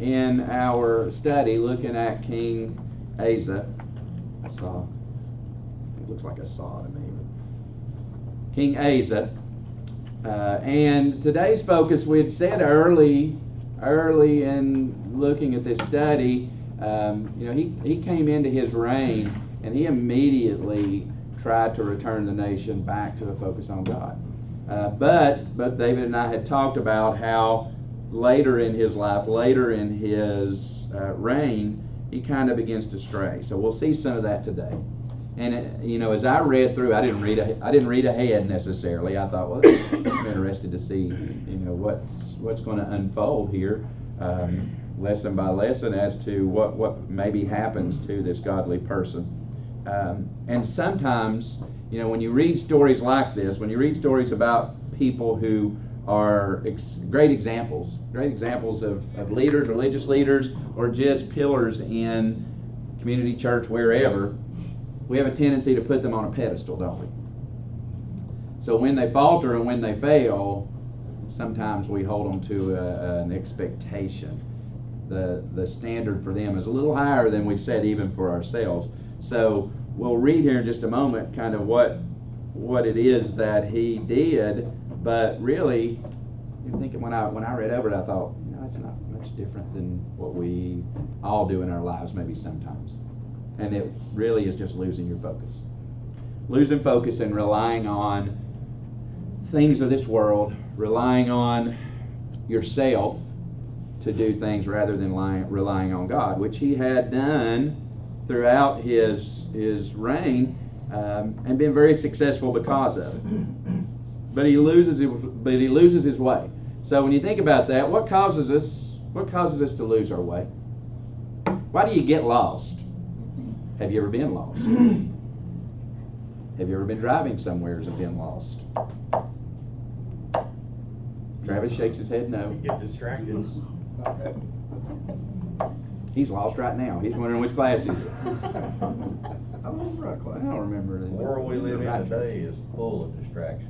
in our study looking at King Asa. It looks like a saw to me. But King Asa. And today's focus, we had said early in looking at this study, he came into his reign and he immediately tried to return the nation back to a focus on God. But David and I had talked about how later in his life, later in his reign, he kind of begins to stray. So we'll see some of that today. And as I read through, I didn't read ahead necessarily. I thought, well, I'm interested to see, what's going to unfold here, lesson by lesson, as to what maybe happens to this godly person. And sometimes, when you read stories like this, when you read stories about people who are great examples of leaders, religious leaders, or just pillars in community, church, wherever, we have a tendency to put them on a pedestal, don't we? So when they falter and when they fail, sometimes we hold them to an expectation. The standard for them is a little higher than we set even for ourselves. So we'll read here in just a moment kind of what it is that he did, but really, you're thinking when I read over it, I thought, it's not much different than what we all do in our lives, maybe sometimes. And it really is just losing your focus. Losing focus and relying on things of this world, relying on yourself to do things rather than relying on God, which he had done throughout his reign and been very successful because of it. But he loses his way. So when you think about that, what causes us to lose our way? Why do you get lost? Have you ever been lost? Have you ever been driving somewhere and been lost? Travis shakes his head no. You get distracted. He's lost right now. He's wondering which class he's in. I remember our class. I don't remember. The world we live in today is full of distractions.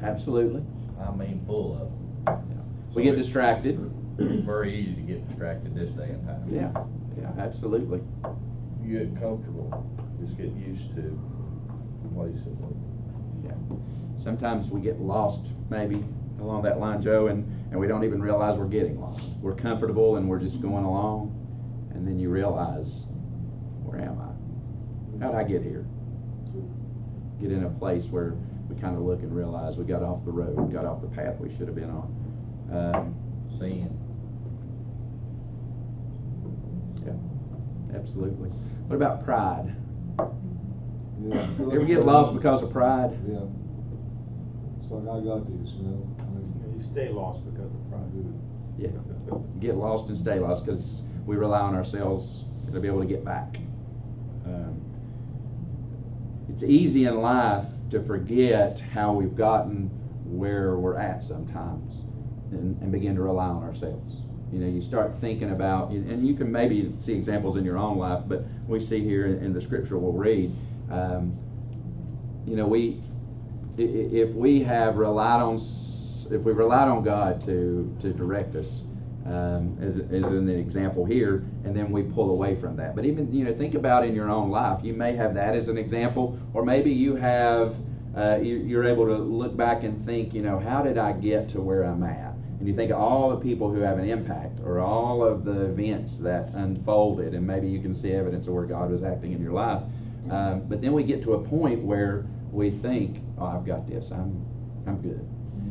Absolutely. I mean, full of them. Yeah. We get distracted. It's very easy to get distracted this day and time. Yeah, absolutely. You get comfortable. Just get used to the place of it. Yeah. Sometimes we get lost, maybe along that line, Joe, and we don't even realize we're getting lost. We're comfortable and we're just going along, and then you realize, where am I? How did I get here? Get in a place where we kind of look and realize we got off the road, got off the path we should have been on. Sin. Yeah, absolutely. What about pride? Yeah. You ever get lost because of pride? Yeah. It's like, I got this, You stay lost because of pride. Yeah. Get lost and stay lost because we rely on ourselves to be able to get back. It's easy in life to forget how we've gotten where we're at sometimes and begin to rely on ourselves. You start thinking about, and you can maybe see examples in your own life, but we see here in the scripture we'll read, if we relied on God to direct us, as in the example here, and then we pull away from that. But even, think about in your own life, you may have that as an example, or maybe you have, you're able to look back and think, how did I get to where I'm at? And you think of all the people who have an impact, or all of the events that unfolded, and maybe you can see evidence of where God was acting in your life. But then we get to a point where we think, oh, I've got this, I'm good.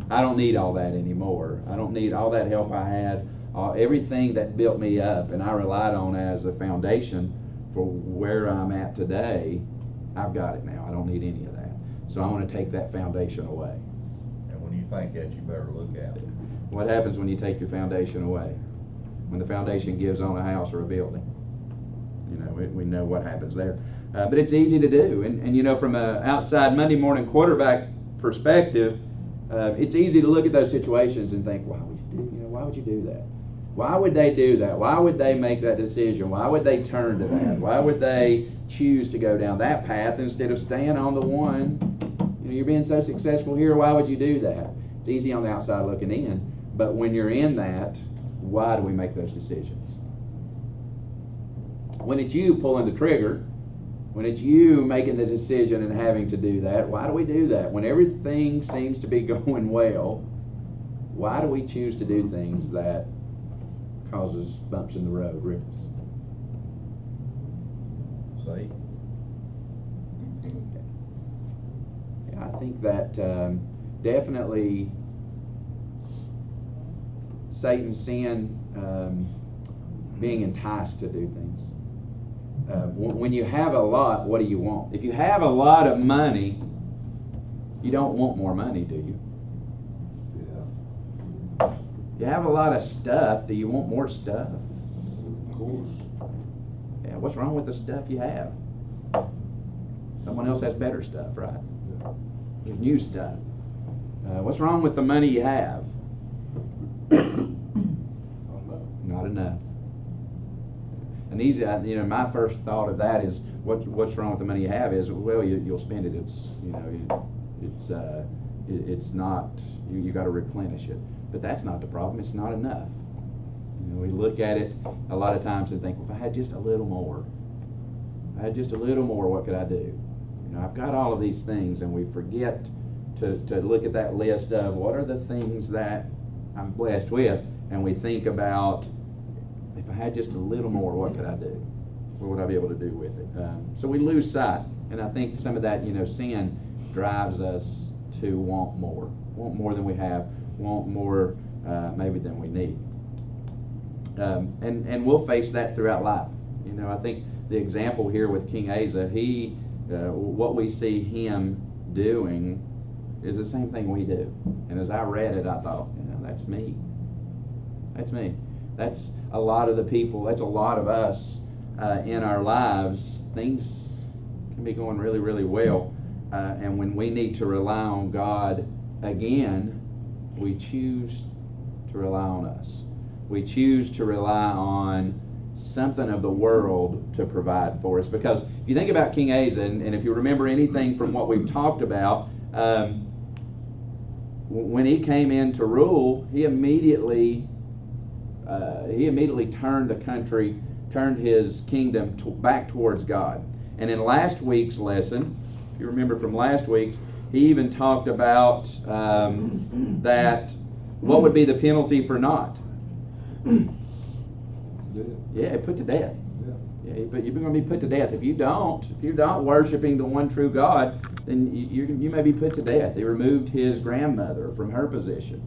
I don't need all that anymore. I don't need all that help I had. Everything that built me up and I relied on as a foundation for where I'm at today, I've got it now. I don't need any of that. So I want to take that foundation away. And when you think that, you better look at it. What happens when you take your foundation away? When the foundation gives on a house or a building? We know what happens there. But it's easy to do. And from an outside Monday morning quarterback perspective, it's easy to look at those situations and think, why would you do that? Why would they do that? Why would they make that decision? Why would they turn to that? Why would they choose to go down that path instead of staying on the one? You're being so successful here, why would you do that? It's easy on the outside looking in, but when you're in that, why do we make those decisions? When it's you pulling the trigger, when it's you making the decision and having to do that, why do we do that? When everything seems to be going well, why do we choose to do things that causes bumps in the road, ripples? Say, Yeah, I think that definitely Satan's sin, being enticed to do things. When you have a lot, what do you want? If you have a lot of money, you don't want more money, do you? Yeah, You have a lot of stuff, do you want more stuff? of course. Yeah, what's wrong with the stuff you have? Someone else has better stuff, right? Yeah. There's new stuff. What's wrong with the money you have? Not enough. And easy, my first thought of that is, what's wrong with the money you have is, well, you'll spend it. It's not. You got to replenish it. But that's not the problem. It's not enough. We look at it a lot of times and think, well, if I had just a little more, what could I do? I've got all of these things, and we forget to look at that list of what are the things that I'm blessed with, and we think about, if I had just a little more, what could I do? What would I be able to do with it? So we lose sight, and I think some of that, sin drives us to want more than we have, want more maybe than we need. And we'll face that throughout life. I think the example here with King Asa, what we see him doing is the same thing we do. And as I read it, I thought, that's me. That's me. That's a lot of the people, that's a lot of us in our lives. Things can be going really, really well. And when we need to rely on God again, we choose to rely on us. We choose to rely on something of the world to provide for us. Because if you think about King Asa, and if you remember anything from what we've talked about, when he came in to rule, he immediately turned the country, turned his kingdom back towards God. And in last week's lesson, if you remember from last week's, he even talked about that what would be the penalty for not? Yeah, put to death. Yeah, but you're going to be put to death if you don't worshiping the one true God. Then you may be put to death. They removed his grandmother from her position.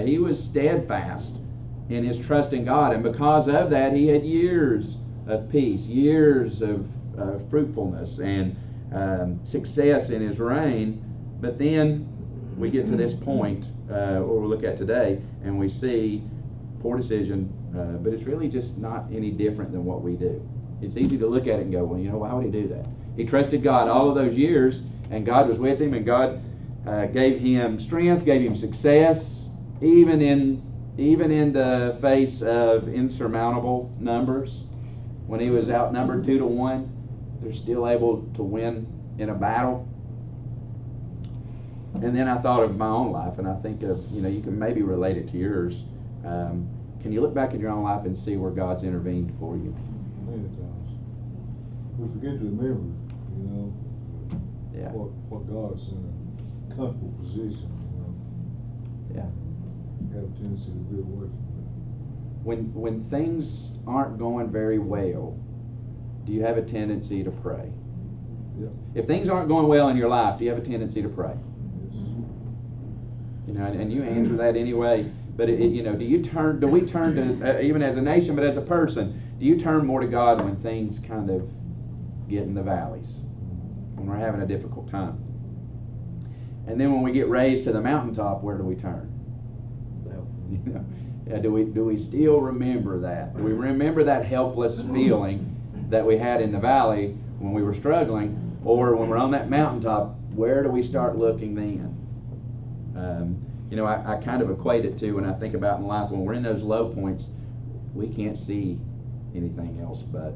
He was steadfast in his trust in God, and because of that, he had years of peace, years of fruitfulness and success in his reign. But then we get to this point, what we'll look at today, and we see poor decision, but it's really just not any different than what we do. It's easy to look at it and go, well, why would he do that? He trusted God all of those years, and God was with him, and God gave him strength, gave him success, even in the face of insurmountable numbers. When he was outnumbered 2-1, they're still able to win in a battle. And then I thought of my own life, and I think of, you can maybe relate it to yours. Can you look back at your own life and see where God's intervened for you? Many times. We forget to remember, Yeah. what God is in a comfortable position, Yeah. We have a tendency to veer away from When things aren't going very well, do you have a tendency to pray? that. Yeah. If things aren't going well in your life, do you have a tendency to pray? Yes. And you answer that anyway. But do we turn to, even as a nation, but as a person, do you turn more to God when things kind of get in the valleys, when we're having a difficult time? And then when we get raised to the mountaintop, where do we turn? Do we still remember that? Do we remember that helpless feeling that we had in the valley when we were struggling, or when we're on that mountaintop? Where do we start looking then? I kind of equate it to, when I think about in life, when we're in those low points, we can't see anything else, but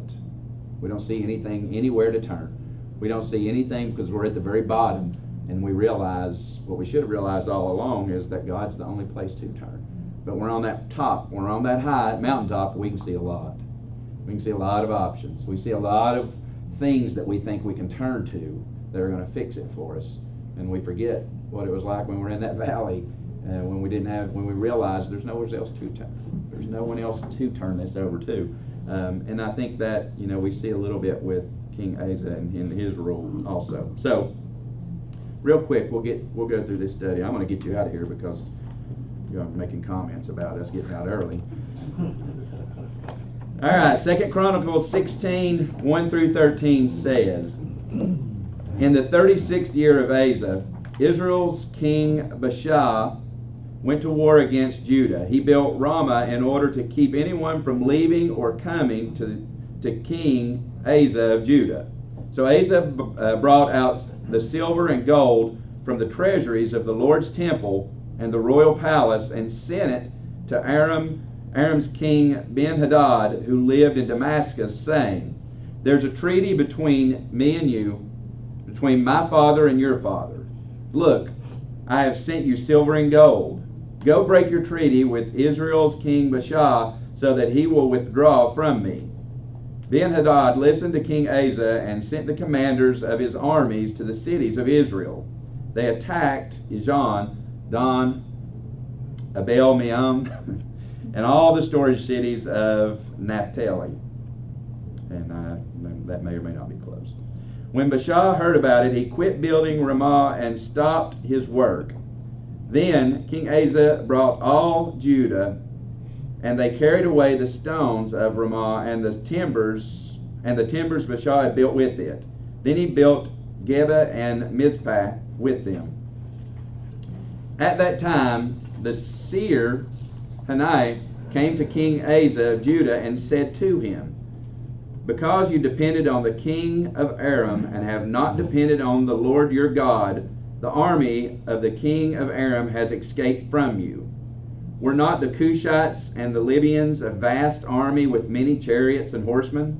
we don't see anything anywhere to turn. We don't see anything because we're at the very bottom, and we realize what we should have realized all along is that God's the only place to turn. But we're on that top, we're on that high mountaintop, we can see a lot. We can see a lot of options. We see a lot of things that we think we can turn to that are going to fix it for us. And we forget what it was like when we were in that valley, when we realized there's nowhere else to turn. There's no one else to turn this over to. And I think that, we see a little bit with King Asa and in his rule also. So, real quick, we'll go through this study. I'm going to get you out of here because you're making comments about us getting out early. All right, 2 Chronicles 16, 1 through 13 says, in the 36th year of Asa, Israel's king Baasha went to war against Judah. He built Ramah in order to keep anyone from leaving or coming to King Asa of Judah. So Asa brought out the silver and gold from the treasuries of the Lord's temple and the royal palace and sent it to Aram's king Ben-Hadad, who lived in Damascus, saying, there's a treaty between me and you, between my father and your father. Look, I have sent you silver and gold. Go break your treaty with Israel's king Baasha so that he will withdraw from me. Ben-Hadad listened to King Asa and sent the commanders of his armies to the cities of Israel. They attacked Ijon, Dan, Abel-Meam, and all the storage cities of Naphtali. And that may or may not be close. When Baasha heard about it, he quit building Ramah and stopped his work. Then King Asa brought all Judah, and they carried away the stones of Ramah and the timbers Baasha had built with it. Then he built Geba and Mizpah with them. At that time, the seer Hanai came to King Asa of Judah and said to him, because you depended on the king of Aram and have not depended on the Lord your God, the army of the king of Aram has escaped from you. Were not the Cushites and the Libyans a vast army with many chariots and horsemen?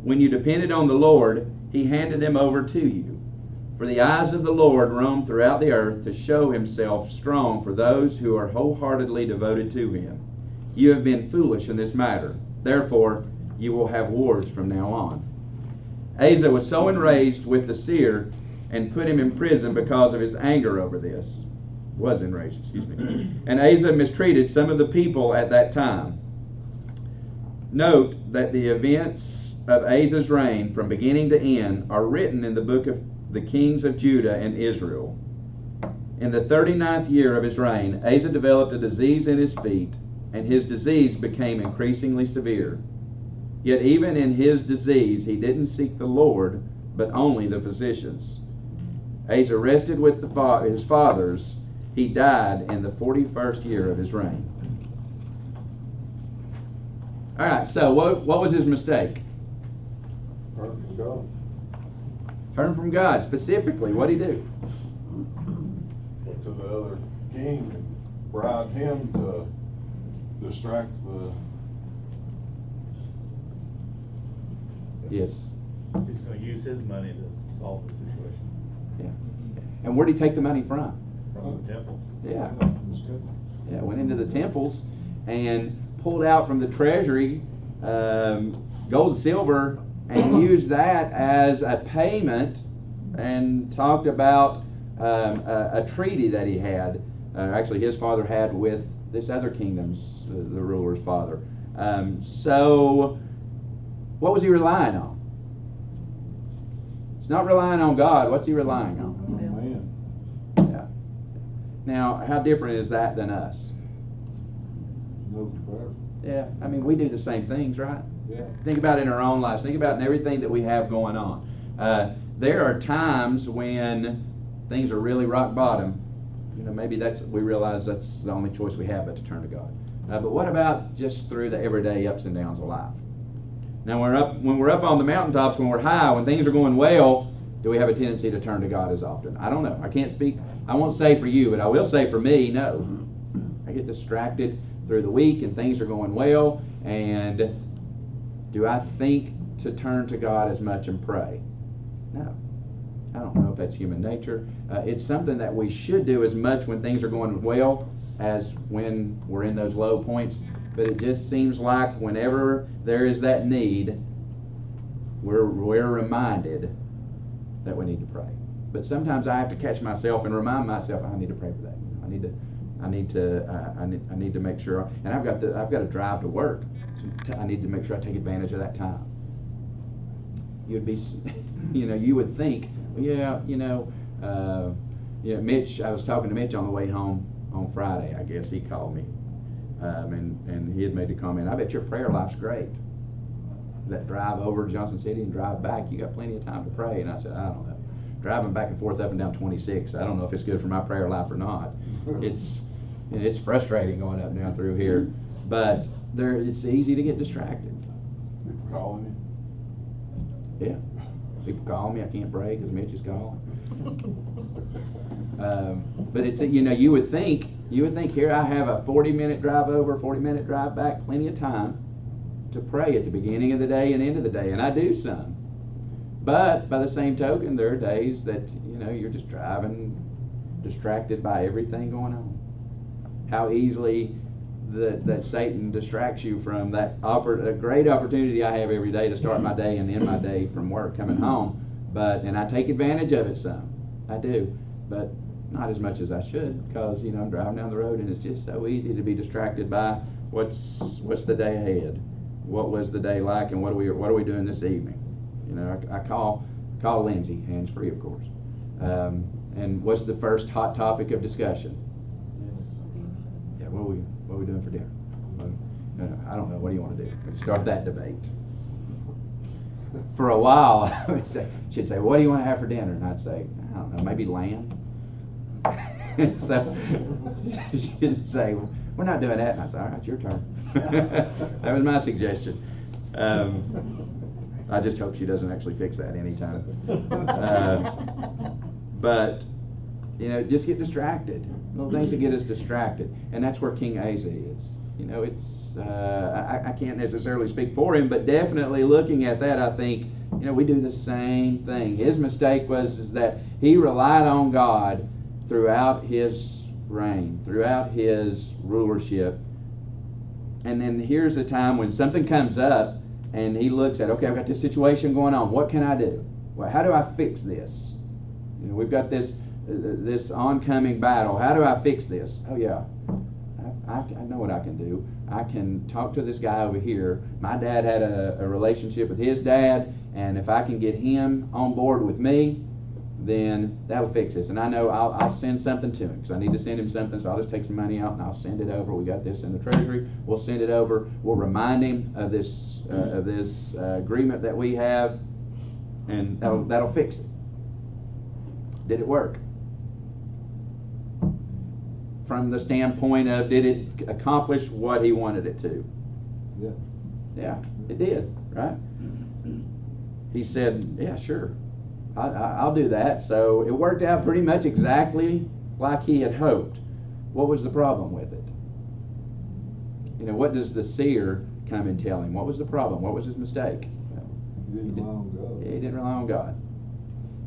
When you depended on the Lord, he handed them over to you. For the eyes of the Lord roam throughout the earth to show himself strong for those who are wholeheartedly devoted to him. You have been foolish in this matter. Therefore, you will have wars from now on. Asa was so enraged with the seer and put him in prison because of his anger over this. Was enraged, excuse me. And Asa mistreated some of the people at that time. Note that the events of Asa's reign from beginning to end are written in the book of the kings of Judah and Israel. In the 39th year of his reign, Asa developed a disease in his feet, and his disease became increasingly severe. Yet even in his disease, he didn't seek the Lord, but only the physicians. Asa rested with his fathers. He died in the 41st year of his reign. All right, so what was his mistake? Turn from God. Turn from God. Specifically, what did he do? Went to the other king and bribed him to distract the. Yes. He's gonna use his money to solve the situation Yeah. And where did he take the money from? from the temples. Yeah. Yeah, went into the temples and pulled out from the treasury gold and silver and used that as a payment, and talked about a treaty that he had, actually his father had with this other kingdom's, the ruler's father. So what was he relying on? He's not relying on God. What's he relying on? Man. Yeah. Now, how different is that than us? No comparison. Yeah, I mean, we do the same things, right? Yeah. Think about it in our own lives. Think about it in everything that we have going on. There are times when things are really rock bottom. Maybe we realize that's the only choice we have but to turn to God. But what about just through the everyday ups and downs of life? Now, when we're up on the mountaintops, when we're high, when things are going well, do we have a tendency to turn to God as often? I don't know. I can't speak. I won't say for you, but I will say for me, no. I get distracted through the week and things are going well, and do I think to turn to God as much and pray? No. I don't know if that's human nature. It's something that we should do as much when things are going well as when we're in those low points but it just seems like whenever there is that need, we're reminded that we need to pray. But sometimes I have to catch myself and remind myself I need to pray for that. I need to make sure. And I've got to drive to work. So I need to make sure I take advantage of that time. You would think, Mitch. I was talking to Mitch on the way home on Friday. I guess he called me, and he had made the comment, I bet your prayer life's great. That drive over to Johnson City and drive back, you got plenty of time to pray. And I said, I don't know. Driving back and forth up and down 26, I don't know if it's good for my prayer life or not. It's frustrating going up and down through here, but it's easy to get distracted. People calling Yeah, people call me. I can't pray because Mitch is calling. But it's you would think here I have a 40-minute drive over, 40-minute drive back, plenty of time to pray at the beginning of the day and end of the day, and I do some. But by the same token, there are days that you're just driving, distracted by everything going on. How easily that Satan distracts you from that a great opportunity I have every day to start my day and end my day from work coming home. And I take advantage of it some. I do, but not as much as I should, because I'm driving down the road and it's just so easy to be distracted by what's the day ahead, what was the day like, and what are we doing this evening. I call Lindsay, hands free, of course. And what's the first hot topic of discussion? Yeah, what are we doing for dinner? I don't know. What do you want to do? Let's start that debate. For a while, she'd say, "What do you want to have for dinner?" And I'd say, "I don't know, maybe lamb." So she'd say, "We're not doing that." And I'd say, "All right, your turn." That was my suggestion. I just hope she doesn't actually fix that anytime. But just get distracted. Little things that get us distracted, and that's where King Asa is. I can't necessarily speak for him, but definitely looking at that, I think we do the same thing. His mistake was that he relied on God throughout his reign, throughout his rulership, and then here's a time when something comes up. And he looks at, okay, I've got this situation going on. What can I do? Well, how do I fix this? We've got this oncoming battle. How do I fix this? Oh yeah, I know what I can do. I can talk to this guy over here. My dad had a relationship with his dad, and if I can get him on board with me, then that'll fix this. And I know I'll send something to him because I need to send him something, so I'll just take some money out and I'll send it over. We got this in the treasury. We'll send it over. We'll remind him of this agreement that we have, and that'll fix it. Did it work? From the standpoint of, did it accomplish what he wanted it to? Yeah. Yeah, it did, right? He said, yeah, sure. I'll do that. So it worked out pretty much exactly like he had hoped. What was the problem with it? What does the seer come and tell him? What was the problem? What was his mistake? He didn't rely on God. He didn't rely on God.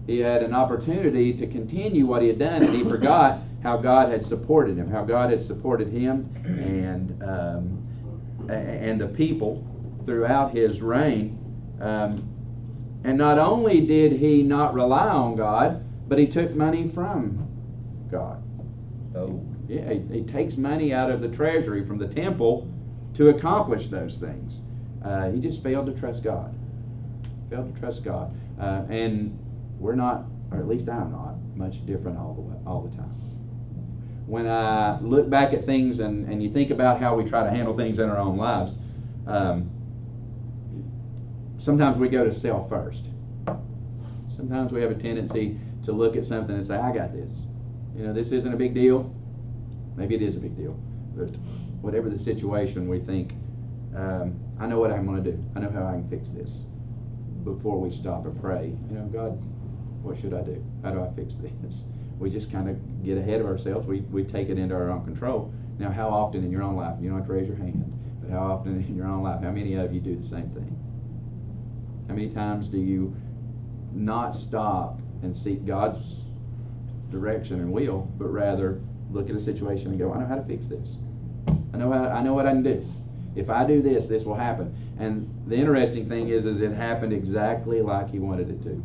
He had an opportunity to continue what he had done, and he forgot how God had supported him, how God had supported him and the people throughout his reign. And not only did he not rely on God, but he took money from God. Oh. Yeah, he takes money out of the treasury from the temple to accomplish those things. He just failed to trust God. Failed to trust God. And we're not, or at least I'm not, much different all the time. When I look back at things and you think about how we try to handle things in our own lives, sometimes we go to self first. Sometimes we have a tendency to look at something and say, I got this. This isn't a big deal. Maybe it is a big deal. But whatever the situation, we think, I know what I'm going to do. I know how I can fix this. Before we stop and pray, God, what should I do? How do I fix this? We just kind of get ahead of ourselves. We take it into our own control. Now, how often in your own life, you don't have to raise your hand, but how often in your own life, how many of you do the same thing? How many times do you not stop and seek God's direction and will, but rather look at a situation and go, I know how to fix this. I know what I can do. If I do this, this will happen. And the interesting thing is it happened exactly like He wanted it to.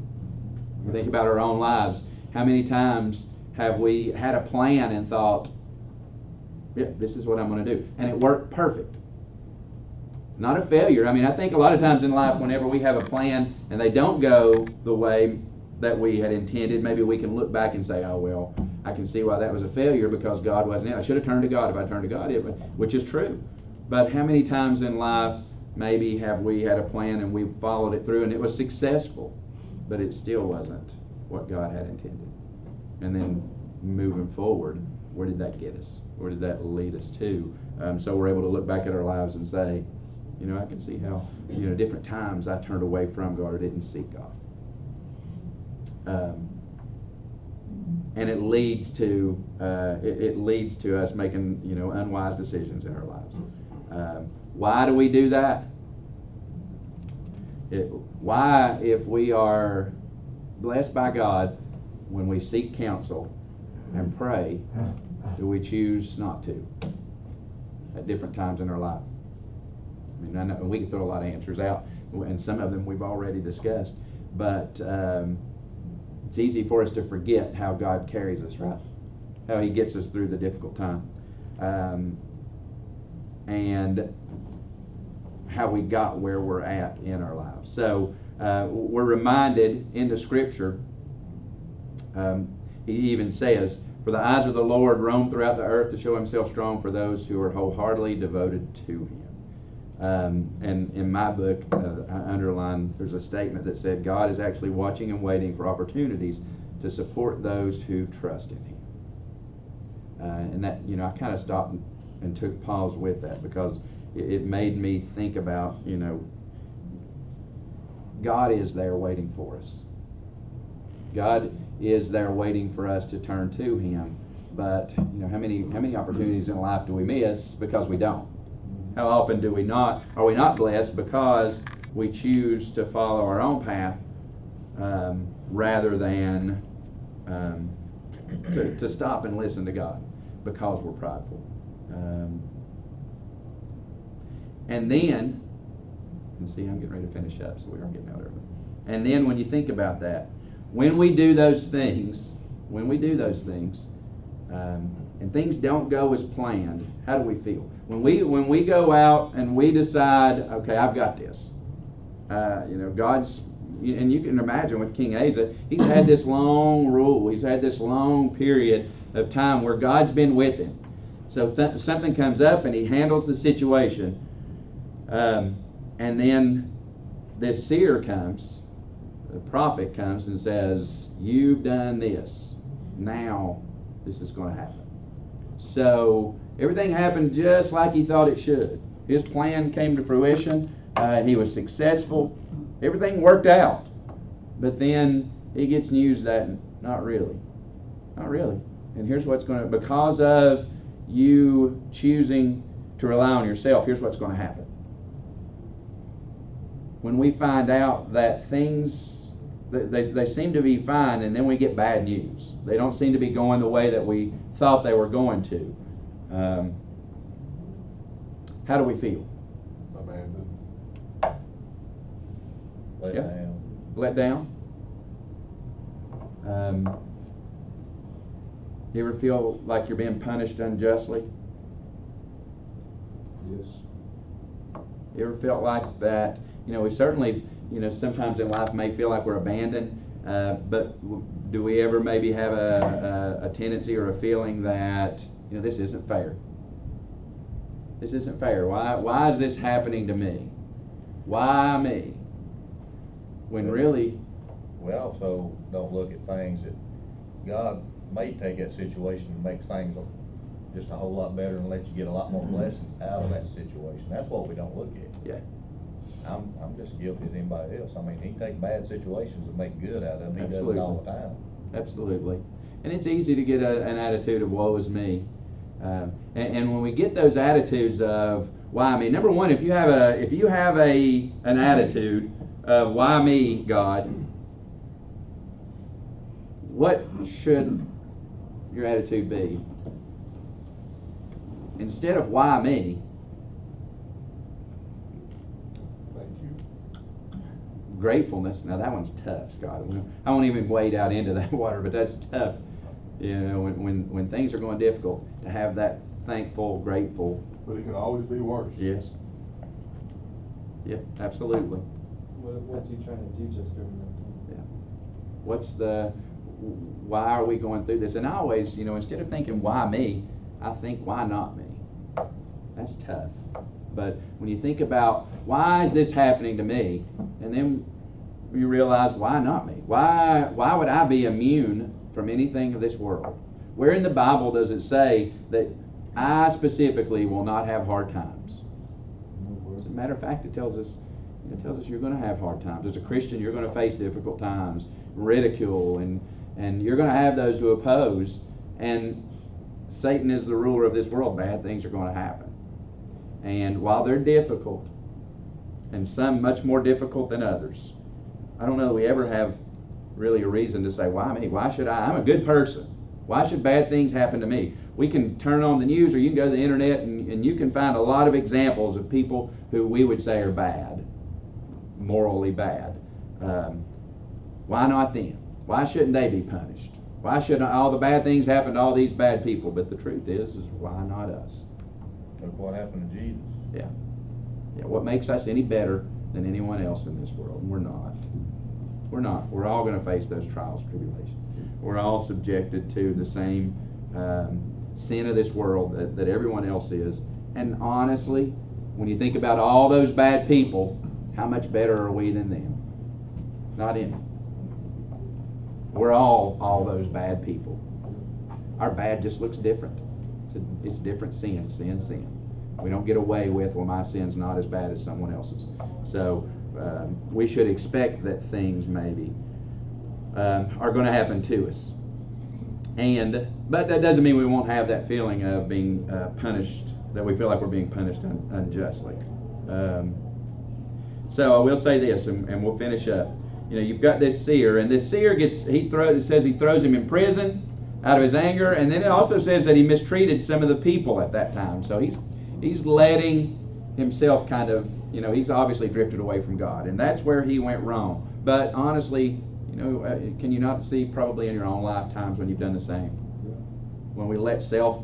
You think about our own lives. How many times have we had a plan and thought, yeah, this is what I'm going to do, and it worked perfect? Not a failure. I mean, I think a lot of times in life, whenever we have a plan and they don't go the way that we had intended, maybe we can look back and say, oh, well, I can see why that was a failure because God wasn't in it. I should have turned to God. If I turned to God, which is true. But how many times in life maybe have we had a plan and we followed it through and it was successful, but it still wasn't what God had intended? And then moving forward, where did that get us? Where did that lead us to? So we're able to look back at our lives and say, you know, I can see how, you know, different times I turned away from God or didn't seek God. And it leads to us making, you know, unwise decisions in our lives. Why do we do that? Why, if we are blessed by God, when we seek counsel and pray, do we choose not to at different times in our life? I mean, I know we can throw a lot of answers out, and some of them we've already discussed, but it's easy for us to forget how God carries us, right? How He gets us through the difficult time, and how we got where we're at in our lives. So we're reminded in the Scripture, He even says, "For the eyes of the Lord roam throughout the earth to show Himself strong for those who are wholeheartedly devoted to Him." And in my book, I underlined, there's a statement that said, God is actually watching and waiting for opportunities to support those who trust in Him. And that, you know, I kind of stopped and took pause with that because it made me think about, you know, God is there waiting for us. God is there waiting for us to turn to Him. But, you know, how many opportunities in life do we miss because we don't? How often are we not blessed because we choose to follow our own path rather than to stop and listen to God because we're prideful? And then, and see, I'm getting ready to finish up, so we are getting out early. And then when you think about that, when we do those things, and things don't go as planned, how do we feel? When we go out and we decide, okay, I've got this. You know, God's, and you can imagine with King Asa, he's had this long rule. He's had this long period of time where God's been with him. So something comes up and he handles the situation. And then this seer comes, the prophet comes and says, you've done this. Now this is going to happen. So everything happened just like he thought it should. His plan came to fruition. He was successful. Everything worked out. But then he gets news that not really. And here's what's going to, because of you choosing to rely on yourself, here's what's going to happen. When we find out that things, they seem to be fine, and then we get bad news. They don't seem to be going the way that we thought they were going to. How do we feel? Abandoned. Let Yeah. down. Let down? You ever feel like you're being punished unjustly? Yes. You ever felt like that? You know, we certainly, you know, sometimes in life may feel like we're abandoned, but do we ever maybe have a tendency or a feeling that, you know, this isn't fair? This isn't fair. Why is this happening to me? Why me? When really... We also don't look at things that God may take that situation and make things just a whole lot better and let you get a lot more blessings out of that situation. That's what we don't look at. Yeah. I'm just guilty as anybody else. I mean, He take bad situations and make good out of them. He does Absolutely. it all the time. Absolutely. And it's easy to get an attitude of woe is me. And when we get those attitudes of why me, number one, if you have an attitude of why me, God, what should your attitude be? Instead of why me, gratefulness. Now that one's tough, Scott. I won't even wade out into that water, but that's tough. You know, when things are going difficult, to have that thankful, grateful. But it can always be worse. Yes. Yep, absolutely. What's he trying to teach us during that time? Yeah. Why are we going through this? And I always, you know, instead of thinking, why me, I think, why not me? That's tough. But when you think about, why is this happening to me? And then you realize, why not me? Why would I be immune from anything of this world? Where in the Bible does it say that I specifically will not have hard times? As a matter of fact, it tells us you're going to have hard times. As a Christian, you're going to face difficult times, ridicule, and you're going to have those who oppose. And Satan is the ruler of this world. Bad things are going to happen. And while they're difficult, and some much more difficult than others, I don't know that we ever have really a reason to say, why me? Why should I? I'm a good person. Why should bad things happen to me? We can turn on the news, or you can go to the internet, and you can find a lot of examples of people who we would say are bad, morally bad. Why not them? Why shouldn't they be punished? Why shouldn't all the bad things happen to all these bad people? But the truth is why not us? Look what happened to Jesus. Yeah. What makes us any better than anyone else in this world? And we're not. We're not. We're all going to face those trials and tribulations. We're all subjected to the same sin of this world that everyone else is. And honestly, when you think about all those bad people, how much better are we than them? Not any. We're all those bad people. Our bad just looks different. It's different sin. We don't get away with, well, my sin's not as bad as someone else's. So we should expect that things maybe are going to happen to us. But that doesn't mean we won't have that feeling of being punished, that we feel like we're being punished unjustly. So I will say this, and we'll finish up. You know, you've got this seer, and this seer it says he throws him in prison out of his anger, and then it also says that he mistreated some of the people at that time. So he's letting himself kind of, you know, he's obviously drifted away from God, and that's where he went wrong. But honestly, you know, can you not see probably in your own lifetimes when you've done the same? When we let self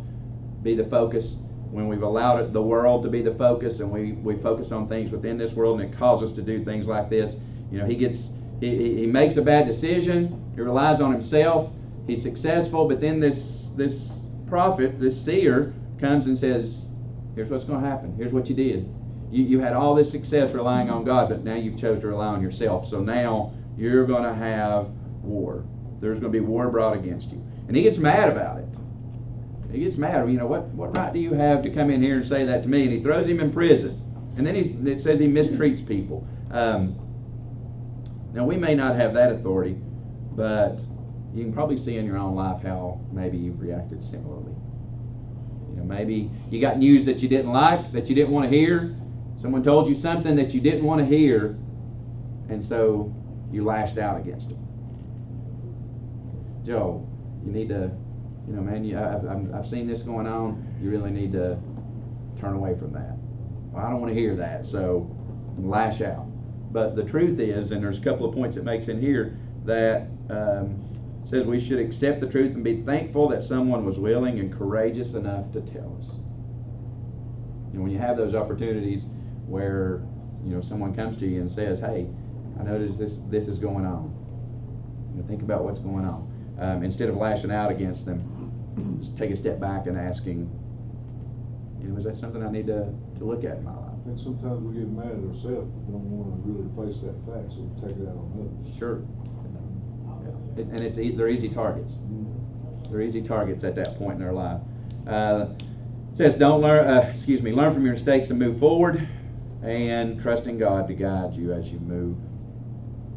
be the focus, when we've allowed the world to be the focus, and we focus on things within this world, and it causes us to do things like this. You know, he makes a bad decision, he relies on himself, he's successful, but then this prophet, this seer, comes and says, here's what's going to happen, here's what you did. You had all this success relying on God, but now you've chosen to rely on yourself. So now you're going to have war. There's going to be war brought against you. And he gets mad about it. He gets mad. You know, what right do you have to come in here and say that to me? And he throws him in prison. And then it says he mistreats people. Now, we may not have that authority, but you can probably see in your own life how maybe you've reacted similarly. You know, maybe you got news that you didn't like, that you didn't want to hear. Someone told you something that you didn't want to hear, and so you lashed out against them. Joe, you need to, you know, man, I've seen this going on. You really need to turn away from that. Well, I don't want to hear that, so lash out. But the truth is, and there's a couple of points it makes in here, that says we should accept the truth and be thankful that someone was willing and courageous enough to tell us. And when you have those opportunities where, you know, someone comes to you and says, hey, I noticed this is going on. You know, think about what's going on. Instead of lashing out against them, just take a step back and asking, you know, is that something I need to look at in my life? I think sometimes we get mad at ourselves, we don't want to really face that fact, so we take it out on others. Sure. Yeah. And they're easy targets. They're easy targets at that point in their life. It says, learn from your mistakes and move forward, and trust in God to guide you as you move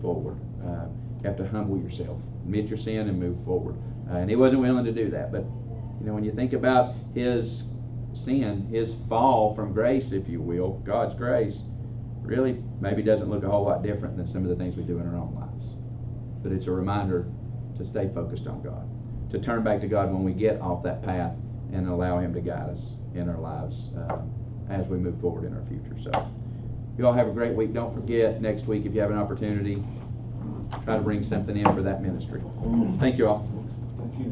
forward. You have to humble yourself, admit your sin, and move forward. And he wasn't willing to do that. But you know, when you think about his sin, his fall from grace, if you will, God's grace, really maybe doesn't look a whole lot different than some of the things we do in our own lives. But it's a reminder to stay focused on God, to turn back to God when we get off that path, and allow him to guide us in our lives as we move forward in our future. So You all have a great week. Don't forget, next week, if you have an opportunity, try to bring something in for that ministry. Thank you all. Thank you.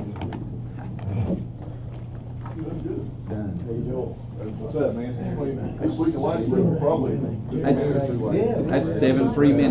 Done. Hey, Joel, what's up, man? This week of life, probably. That's 7 free minutes.